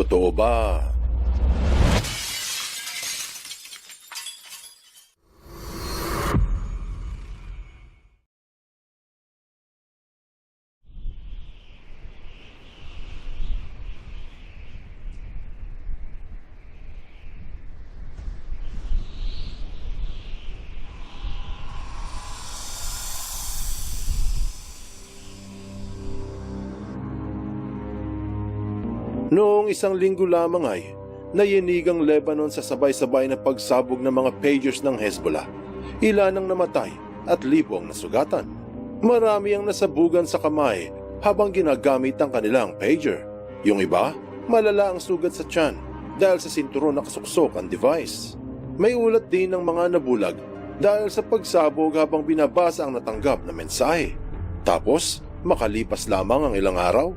Totoo ba? Noong 1 linggo lamang ay nayinig ang Lebanon sa sabay-sabay na pagsabog ng mga pagers ng Hezbollah. Ilan ang namatay at libong nasugatan. Marami ang nasabugan sa kamay habang ginagamit ang kanilang pager. Yung iba, malala ang sugat sa tiyan dahil sa sinturon nakasuksok ang device. May ulat din ng mga nabulag dahil sa pagsabog habang binabasa ang natanggap na mensahe. Tapos, makalipas lamang ang ilang araw,